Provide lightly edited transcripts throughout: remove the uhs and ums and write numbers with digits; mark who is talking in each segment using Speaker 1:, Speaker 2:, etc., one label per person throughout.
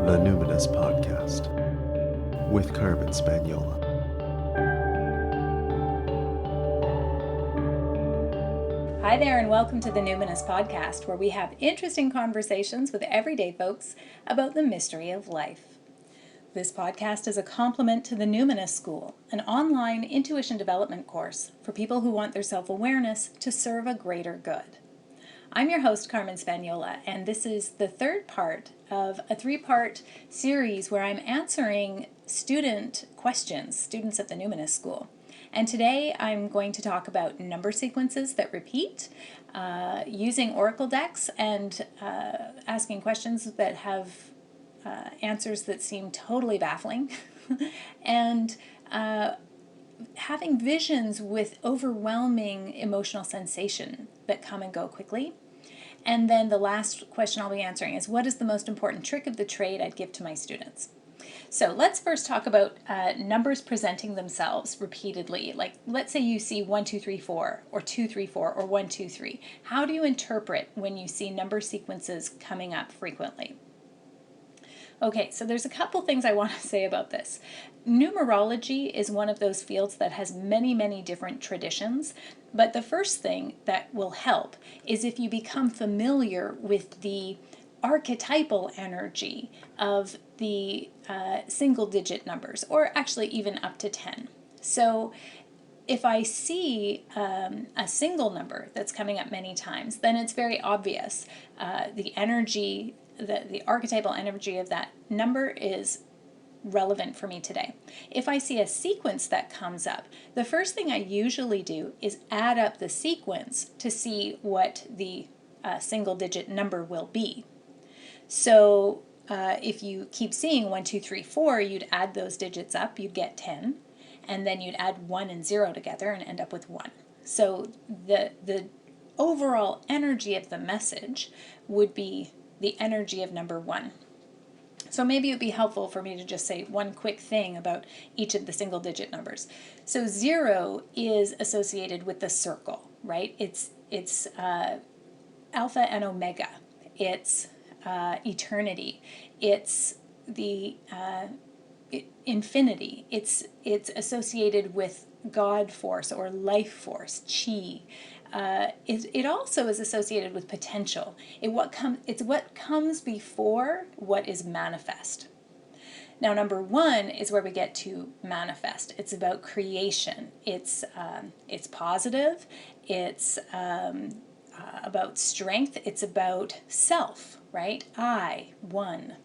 Speaker 1: The Numinous Podcast with Carmen Spaniola.
Speaker 2: Hi there, and welcome to the Numinous Podcast, where we have interesting conversations with everyday folks about the mystery of life. This podcast is a complement to the Numinous School, an online intuition development course for people who want their self-awareness to serve a greater good. I'm your host, Carmen Spaniola, and this is the third part of a three-part series where I'm answering student questions, students at the Numinous School. And today I'm going to talk about number sequences that repeat, using oracle decks, and asking questions that have answers that seem totally baffling, and having visions with overwhelming emotional sensation that come and go quickly. And then the last question I'll be answering is, what is the most important trick of the trade I'd give to my students? So let's first talk about numbers presenting themselves repeatedly. Like, let's say you see 1, 2, 3, 4, or 2, 3, 4, or 1, 2, 3. How do you interpret when you see number sequences coming up frequently? Okay, so there's a couple things I want to say about this. Numerology is one of those fields that has many, many different traditions, but the first thing that will help is if you become familiar with the archetypal energy of the single-digit numbers, or actually even up to 10. So if I see a single number that's coming up many times, then it's very obvious. The energy, the archetypal energy of that number is relevant for me today. If I see a sequence that comes up, the first thing I usually do is add up the sequence to see what the single-digit number will be. So if you keep seeing 1, 2, 3, 4, you'd add those digits up, you'd get 10, and then you'd add 1 and 0 together and end up with 1. So the overall energy of the message would be the energy of number 1. So maybe it would be helpful for me to just say one quick thing about each of the single digit numbers. So 0 is associated with the circle, right? It's alpha and omega. It's eternity. It's the infinity. It's associated with God force or life force, chi. It also is associated with potential. It's what comes before what is manifest. Now, number 1 is where we get to manifest. It's about creation. It's positive. It's about strength. It's about self, right? I, 1.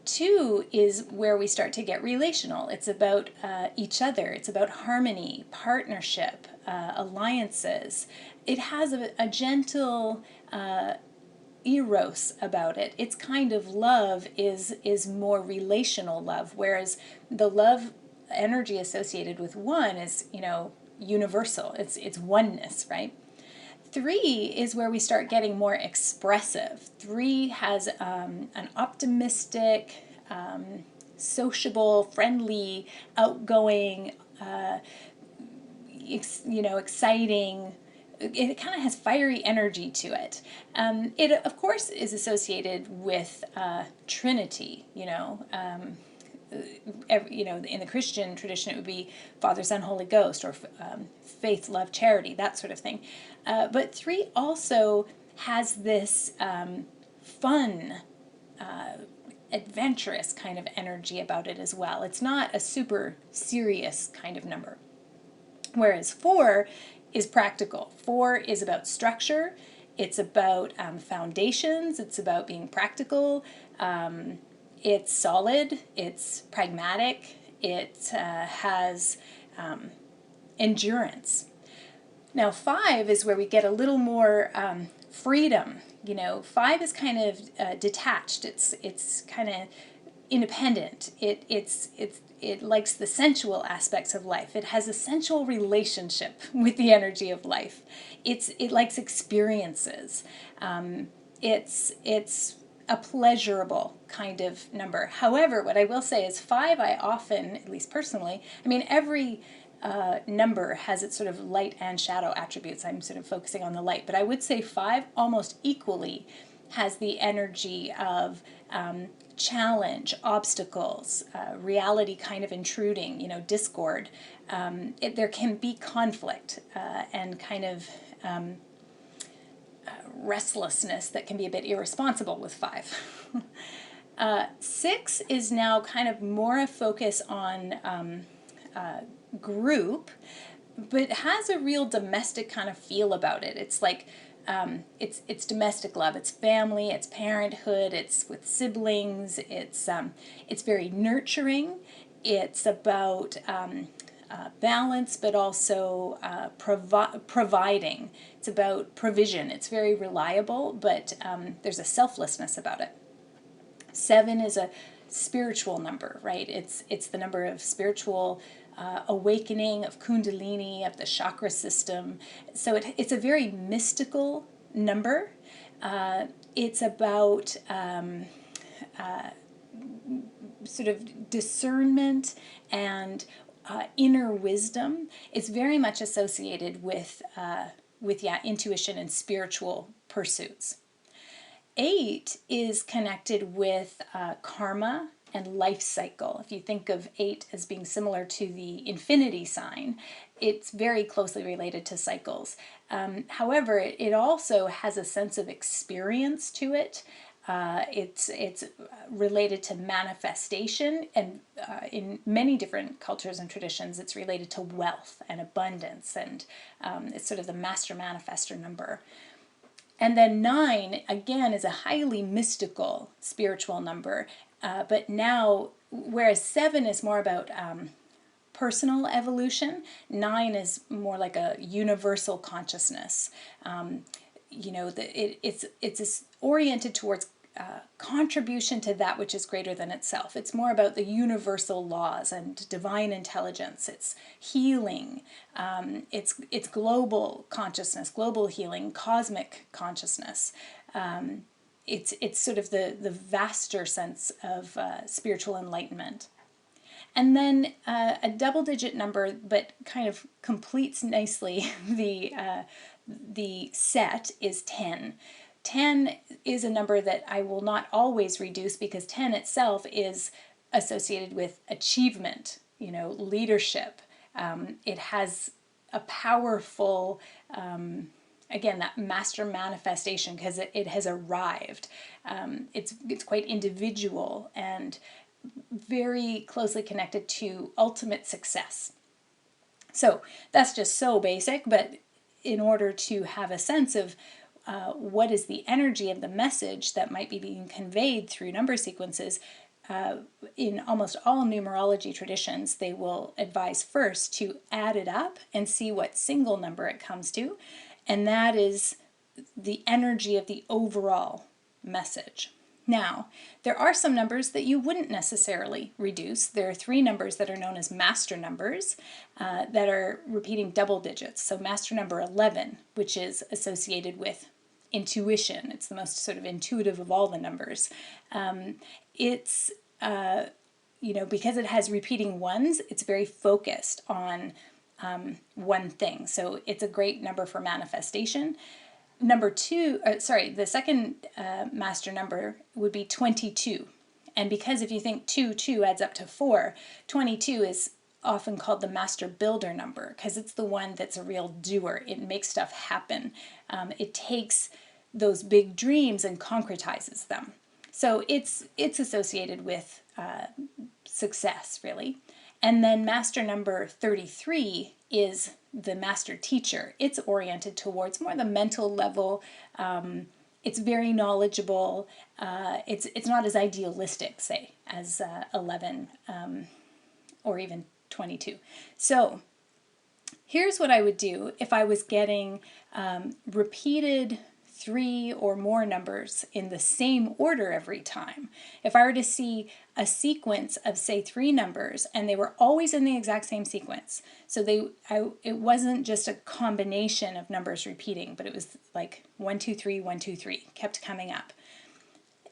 Speaker 2: 2 is where we start to get relational. It's about each other. It's about harmony, partnership, alliances. It has a gentle eros about it. Its kind of love is more relational love, whereas the love energy associated with 1 is, universal. It's oneness, right? 3 is where we start getting more expressive. 3 has an optimistic, sociable, friendly, outgoing, exciting. It kind of has fiery energy to it. It, of course, is associated with Trinity, in the Christian tradition, it would be Father, Son, Holy Ghost, or faith, love, charity, that sort of thing. But 3 also has this fun, adventurous kind of energy about it as well. It's not a super serious kind of number. Whereas 4 is practical. 4 is about structure. It's about foundations. It's about being practical. It's solid, it's pragmatic, it has endurance. Now 5 is where we get a little more freedom. 5 is kind of detached. It's kind of independent. It likes the sensual aspects of life. It has a sensual relationship with the energy of life. It likes experiences. It's a pleasurable kind of number. However, what I will say is 5, I often, at least personally, every number has its sort of light and shadow attributes. I'm sort of focusing on the light, but I would say 5 almost equally has the energy of challenge, obstacles, reality kind of intruding, discord. There can be conflict and kind of restlessness that can be a bit irresponsible with 5. 6 is now kind of more a focus on group, but has a real domestic kind of feel about it. It's like it's domestic love, it's family, it's parenthood, it's with siblings, it's very nurturing. It's about balance, but also providing. It's about provision. It's very reliable, but there's a selflessness about it. 7 is a spiritual number, right? It's the number of spiritual awakening, of kundalini, of the chakra system. So it's a very mystical number. It's about sort of discernment and inner wisdom. It's very much associated with intuition and spiritual pursuits. 8 is connected with karma and life cycle. If you think of 8 as being similar to the infinity sign, it's very closely related to cycles. However, it also has a sense of experience to it. It's related to manifestation, and in many different cultures and traditions, it's related to wealth and abundance, and it's sort of the master manifestor number. And then 9, again, is a highly mystical spiritual number, but now, whereas 7 is more about personal evolution, 9 is more like a universal consciousness. It's oriented towards contribution to that which is greater than itself. It's more about the universal laws and divine intelligence. It's healing. It's global consciousness, global healing, cosmic consciousness. It's sort of the vaster sense of spiritual enlightenment. And then a double-digit number, but kind of completes nicely the set, is 10. 10 is a number that I will not always reduce, because 10 itself is associated with achievement, leadership. It has a powerful, again, that master manifestation, because it has arrived. It's quite individual and very closely connected to ultimate success. So that's just so basic, but in order to have a sense of what is the energy of the message that might be being conveyed through number sequences, in almost all numerology traditions, they will advise first to add it up and see what single number it comes to, and that is the energy of the overall message. Now, there are some numbers that you wouldn't necessarily reduce. There are 3 numbers that are known as master numbers that are repeating double digits. So master number 11, which is associated with intuition. It's the most sort of intuitive of all the numbers. It's, because it has repeating ones, it's very focused on one thing. So it's a great number for manifestation. The second master number would be 22. And because if you think 2 adds up to 4, 22 is often called the master builder number, because it's the one that's a real doer. It makes stuff happen. It takes those big dreams and concretizes them. So it's associated with success, really. And then master number 33 is the master teacher. It's oriented towards more the mental level. It's very knowledgeable. It's not as idealistic, say, as 11 or even 22. So here's what I would do if I was getting repeated 3 or more numbers in the same order every time. If I were to see a sequence of, say, 3 numbers, and they were always in the exact same sequence, so it wasn't just a combination of numbers repeating, but it was like 1, 2, 3, 1, 2, 3, kept coming up.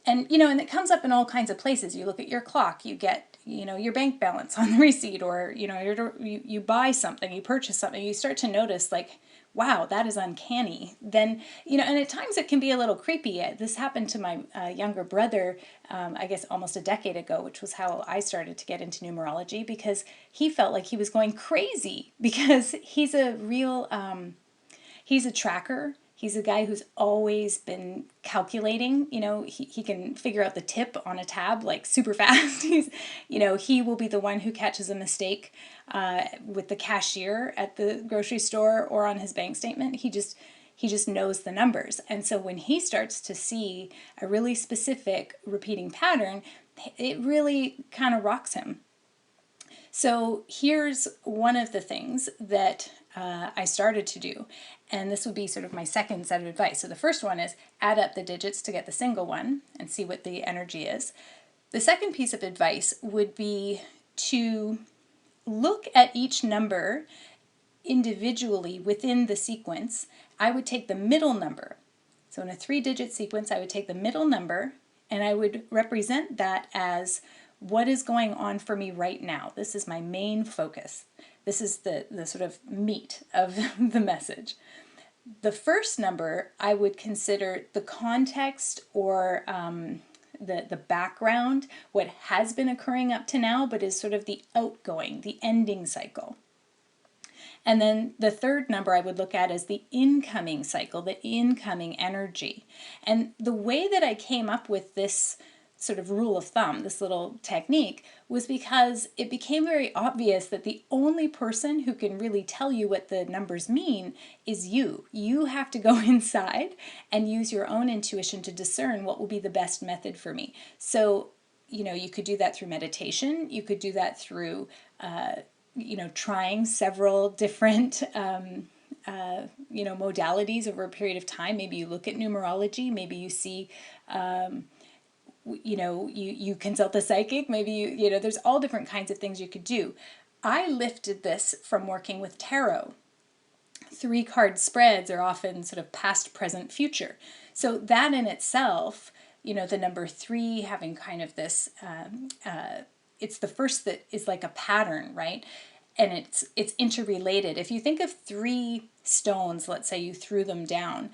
Speaker 2: And, and it comes up in all kinds of places. You look at your clock, you get, your bank balance on the receipt, or, you buy something, you purchase something, you start to notice, like, wow, that is uncanny, then, and at times it can be a little creepy. This happened to my younger brother, I guess almost a decade ago, which was how I started to get into numerology, because he felt like he was going crazy because he's a tracker. He's a guy who's always been calculating. He can figure out the tip on a tab like super fast. He will be the one who catches a mistake with the cashier at the grocery store or on his bank statement. He just knows the numbers. And so when he starts to see a really specific repeating pattern, it really kind of rocks him. So here's one of the things that I started to do, and this would be sort of my second set of advice. So the first one is add up the digits to get the single one and see what the energy is. The second piece of advice would be to look at each number individually within the sequence. I would take the middle number. So in a 3-digit sequence, I would take the middle number and I would represent that as what is going on for me right now. This is my main focus. This is the sort of meat of the message. The first number I would consider the context or the background, what has been occurring up to now, but is sort of the outgoing, the ending cycle. And then the third number I would look at is the incoming cycle, the incoming energy. And the way that I came up with this sort of rule of thumb, this little technique, was because it became very obvious that the only person who can really tell you what the numbers mean is you. You have to go inside and use your own intuition to discern what will be the best method for me. So, you could do that through meditation. You could do that through, trying several different modalities over a period of time. Maybe you look at numerology. Maybe you see you consult a psychic. Maybe there's all different kinds of things you could do. I lifted this from working with tarot. 3-card spreads are often sort of past, present, future. So that in itself, the number 3 having kind of this, it's the first that is like a pattern, right? And it's interrelated. If you think of 3 stones, let's say you threw them down,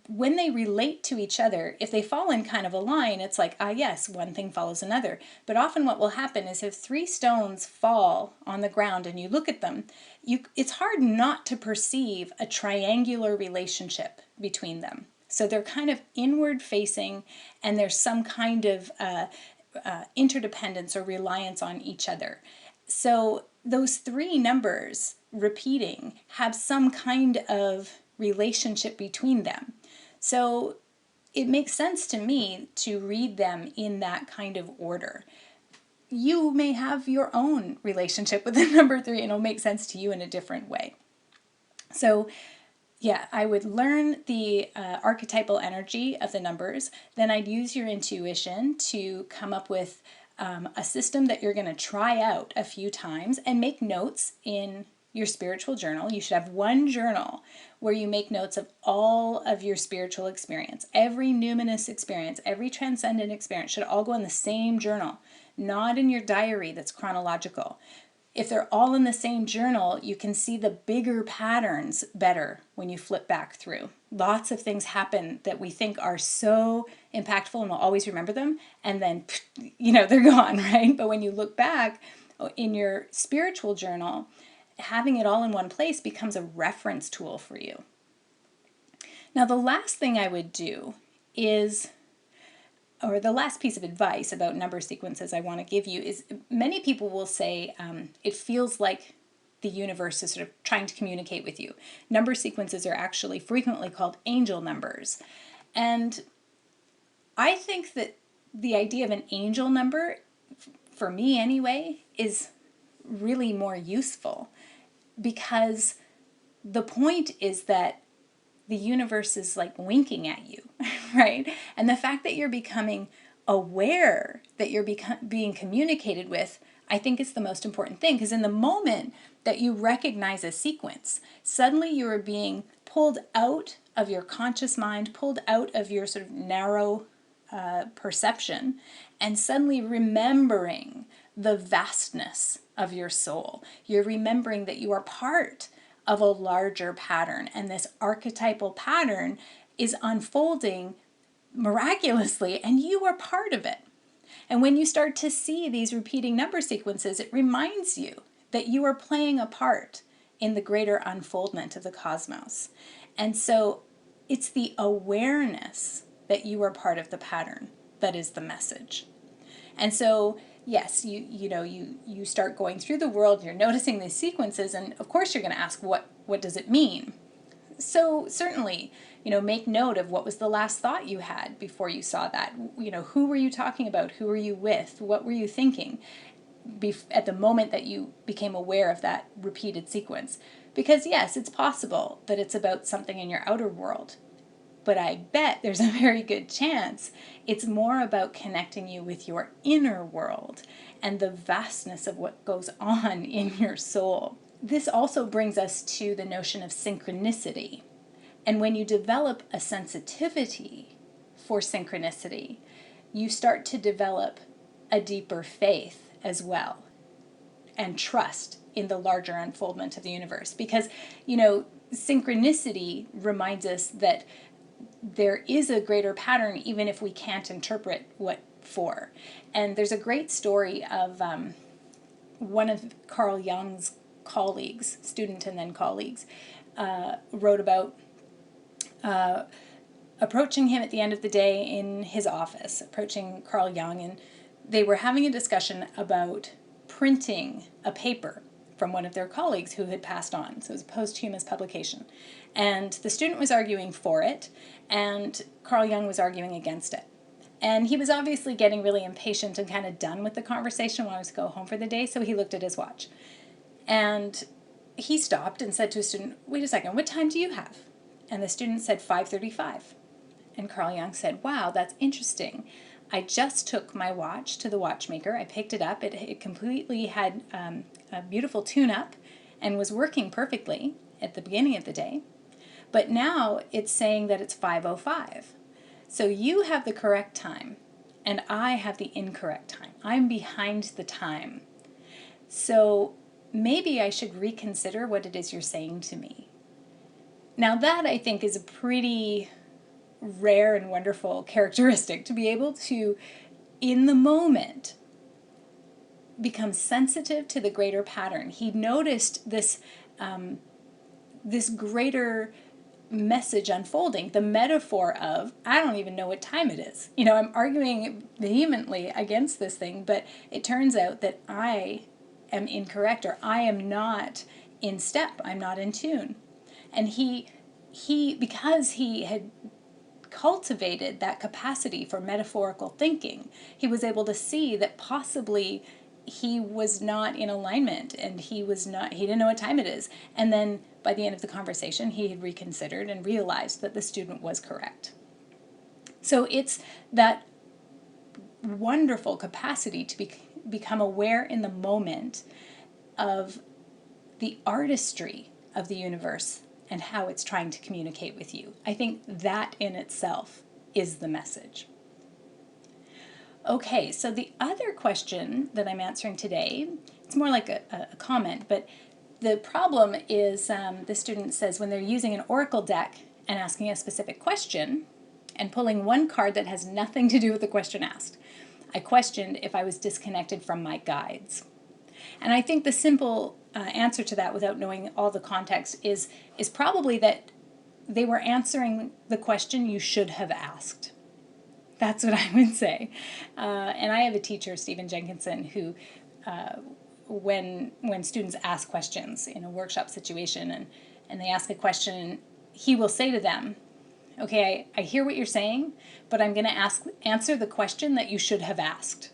Speaker 2: when they relate to each other, if they fall in kind of a line, it's like, yes, one thing follows another. But often what will happen is if 3 stones fall on the ground and you look at them, it's hard not to perceive a triangular relationship between them. So they're kind of inward facing, and there's some kind of interdependence or reliance on each other. So those 3 numbers repeating have some kind of relationship between them. So it makes sense to me to read them in that kind of order. You may have your own relationship with the number 3 and it'll make sense to you in a different way. So yeah, I would learn the archetypal energy of the numbers. Then I'd use your intuition to come up with a system that you're going to try out a few times and make notes in your spiritual journal. You should have one journal where you make notes of all of your spiritual experience. Every numinous experience, every transcendent experience should all go in the same journal, not in your diary that's chronological. If they're all in the same journal, you can see the bigger patterns better when you flip back through. Lots of things happen that we think are so impactful and we'll always remember them, and then, they're gone, right? But when you look back in your spiritual journal, having it all in one place becomes a reference tool for you. Now, the last thing I would do is, or the last piece of advice about number sequences I want to give you is, many people will say it feels like the universe is sort of trying to communicate with you. Number sequences are actually frequently called angel numbers. And I think that the idea of an angel number, for me anyway, is really more useful, because the point is that the universe is like winking at you, right? And the fact that you're becoming aware that you're being communicated with, I think is the most important thing, because in the moment that you recognize a sequence, suddenly you are being pulled out of your conscious mind, pulled out of your sort of narrow perception, and suddenly remembering the vastness of your soul. You're remembering that you are part of a larger pattern. And this archetypal pattern is unfolding miraculously, and you are part of it. And when you start to see these repeating number sequences, it reminds you that you are playing a part in the greater unfoldment of the cosmos. And so it's the awareness that you are part of the pattern that is the message. And so, yes, you start going through the world, you're noticing these sequences, and of course you're going to ask, what does it mean? So certainly, make note of what was the last thought you had before you saw that. Who were you talking about? Who were you with? What were you thinking at the moment that you became aware of that repeated sequence? Because yes, it's possible that it's about something in your outer world, but I bet there's a very good chance it's more about connecting you with your inner world and the vastness of what goes on in your soul. This also brings us to the notion of synchronicity. And when you develop a sensitivity for synchronicity, you start to develop a deeper faith as well and trust in the larger unfoldment of the universe. Because, synchronicity reminds us that there is a greater pattern even if we can't interpret what for. And there's a great story of one of Carl Jung's colleagues, student and then colleagues, wrote about approaching him at the end of the day in his office, approaching Carl Jung, and they were having a discussion about printing a paper from one of their colleagues who had passed on. So it was a posthumous publication. And the student was arguing for it, and Carl Jung was arguing against it. And he was obviously getting really impatient and kind of done with the conversation, wanted to go home for the day, so he looked at his watch. And he stopped and said to a student, "Wait a second, what time do you have?" And the student said 5:35. And Carl Jung said, "Wow, that's interesting. I just took my watch to the watchmaker. I picked it up. It completely had a beautiful tune-up and was working perfectly at the beginning of the day. But now it's saying that it's 5:05. So you have the correct time, and I have the incorrect time. I'm behind the time. So maybe I should reconsider what it is you're saying to me." Now that, I think, is a pretty rare and wonderful characteristic, to be able to, in the moment, become sensitive to the greater pattern. He noticed this greater message unfolding, the metaphor of, I don't even know what time it is. I'm arguing vehemently against this thing, but it turns out that I am incorrect, or I am not in step, I'm not in tune. And he because he had cultivated that capacity for metaphorical thinking, he was able to see that possibly he was not in alignment, and he didn't know what time it is. And then by the end of the conversation, he had reconsidered and realized that the student was correct. So it's that wonderful capacity to become aware in the moment of the artistry of the universe and how it's trying to communicate with you. I think that in itself is the message. Okay, so the other question that I'm answering today, it's more like a comment, but the problem is the student says when they're using an oracle deck and asking a specific question and pulling one card that has nothing to do with the question asked, I questioned if I was disconnected from my guides. And I think the simple answer to that, without knowing all the context, is probably that they were answering the question you should have asked. That's what I would say. And I have a teacher, Stephen Jenkinson, who when students ask questions in a workshop situation and they ask a question, he will say to them, "Okay, I hear what you're saying, but I'm going to answer the question that you should have asked."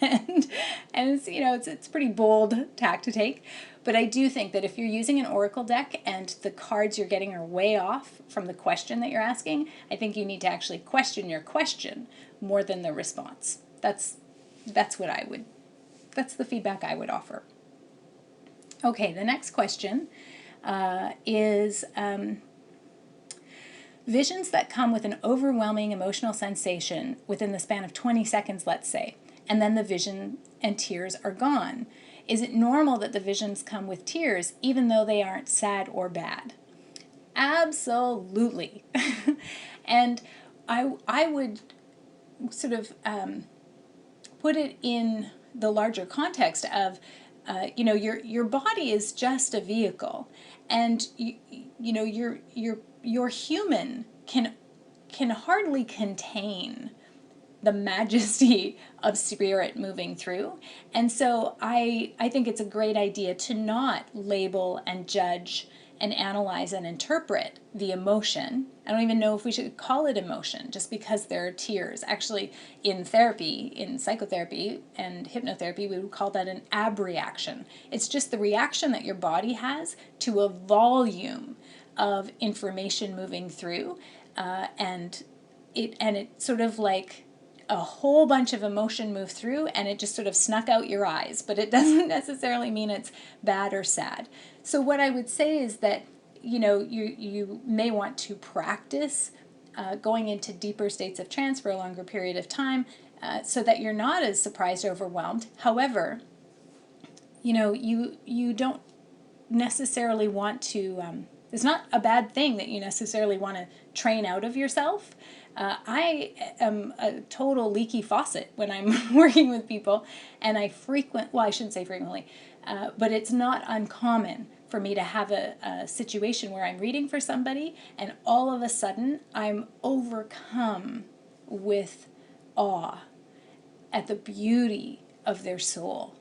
Speaker 2: and it's pretty bold tack to take, but I do think that if you're using an oracle deck and the cards you're getting are way off from the question that you're asking, I think you need to actually question your question more than the response. That's the feedback I would offer. Okay, the next question is visions that come with an overwhelming emotional sensation within the span of 20 seconds, let's say, and then the vision and tears are gone. Is it normal that the visions come with tears even though they aren't sad or bad? Absolutely. And I would sort of put it in the larger context of, your body is just a vehicle, and your human can hardly contain the majesty of spirit moving through. And so I think it's a great idea to not label and judge and analyze and interpret the emotion. I don't even know if we should call it emotion just because there are tears. Actually, in therapy, in psychotherapy and hypnotherapy, we would call that an abreaction. It's just the reaction that your body has to a volume of information moving through, and it sort of like a whole bunch of emotion moved through and it just sort of snuck out your eyes, but it doesn't necessarily mean it's bad or sad. So what I would say is that, you may want to practice going into deeper states of trance for a longer period of time, so that you're not as surprised or overwhelmed. However, you don't necessarily want to, it's not a bad thing that you necessarily want to train out of yourself. I am a total leaky faucet when I'm working with people, and I shouldn't say frequently, but it's not uncommon for me to have a situation where I'm reading for somebody and all of a sudden I'm overcome with awe at the beauty of their soul.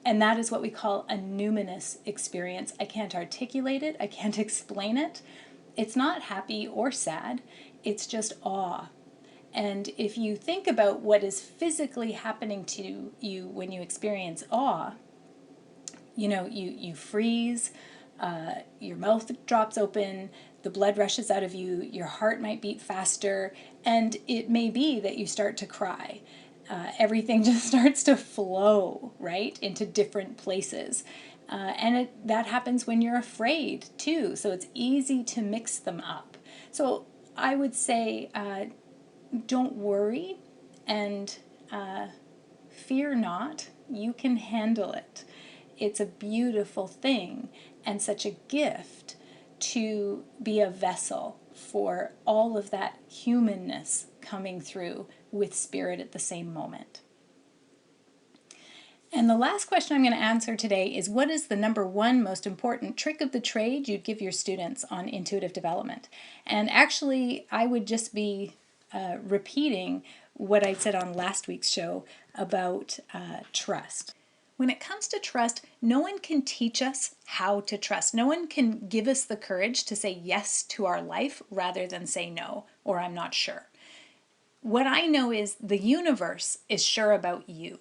Speaker 2: And that is what we call a numinous experience. I can't articulate it. I can't explain it. It's not happy or sad. It's just awe. And if you think about what is physically happening to you when you experience awe, you freeze, your mouth drops open, the blood rushes out of you, your heart might beat faster, and it may be that you start to cry. Everything just starts to flow, right, into different places. And that happens when you're afraid, too, so it's easy to mix them up. So I would say don't worry and fear not. You can handle it. It's a beautiful thing and such a gift to be a vessel for all of that humanness coming through with spirit at the same moment. And the last question I'm going to answer today is, what is the number one most important trick of the trade you'd give your students on intuitive development? And actually, I would just be repeating what I said on last week's show about trust. When it comes to trust, no one can teach us how to trust. No one can give us the courage to say yes to our life rather than say no, or I'm not sure. What I know is the universe is sure about you.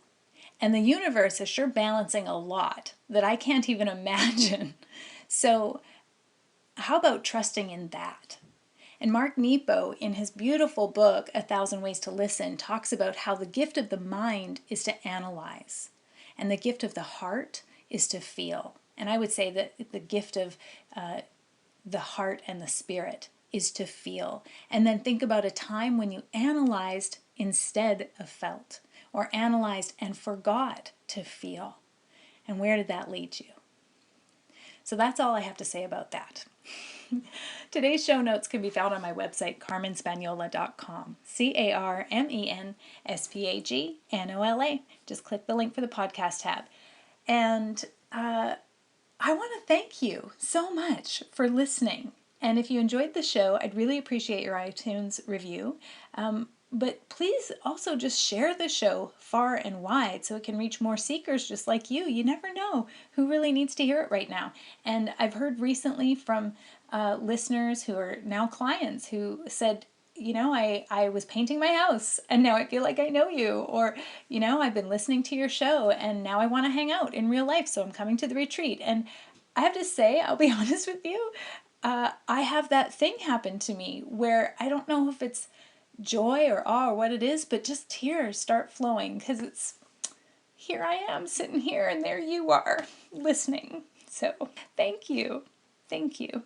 Speaker 2: And the universe is sure balancing a lot that I can't even imagine. So how about trusting in that? And Mark Nepo, in his beautiful book, 1,000 Ways to Listen, talks about how the gift of the mind is to analyze. And the gift of the heart is to feel. And I would say that the gift of the heart and the spirit is to feel. And then think about a time when you analyzed instead of felt, or analyzed and forgot to feel. And where did that lead you? So that's all I have to say about that. Today's show notes can be found on my website, carmenspagnola.com. CarmenSpagnola. Just click the link for the podcast tab. And I want to thank you so much for listening. And if you enjoyed the show, I'd really appreciate your iTunes review. But please also just share the show far and wide so it can reach more seekers just like you. You never know who really needs to hear it right now. And I've heard recently from listeners who are now clients who said, I was painting my house and now I feel like I know you. Or, I've been listening to your show and now I want to hang out in real life, so I'm coming to the retreat. And I have to say, I'll be honest with you, I have that thing happen to me where I don't know if it's joy or awe or what it is, but just tears start flowing because it's, here I am sitting here and there you are listening. So thank you. Thank you.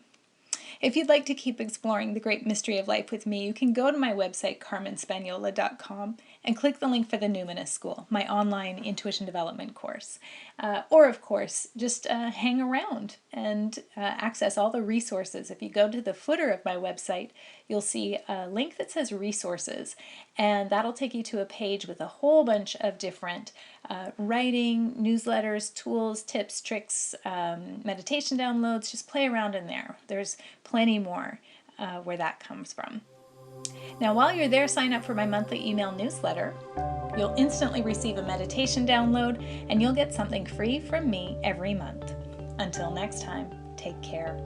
Speaker 2: If you'd like to keep exploring the great mystery of life with me, you can go to my website, carmenspagnola.com, and click the link for the Numinous School, my online intuition development course. Or, of course, just hang around and access all the resources. If you go to the footer of my website, you'll see a link that says resources, and that'll take you to a page with a whole bunch of different writing, newsletters, tools, tips, tricks, meditation downloads. Just play around in there. There's plenty more where that comes from. Now, while you're there, sign up for my monthly email newsletter. You'll instantly receive a meditation download, and you'll get something free from me every month. Until next time, take care.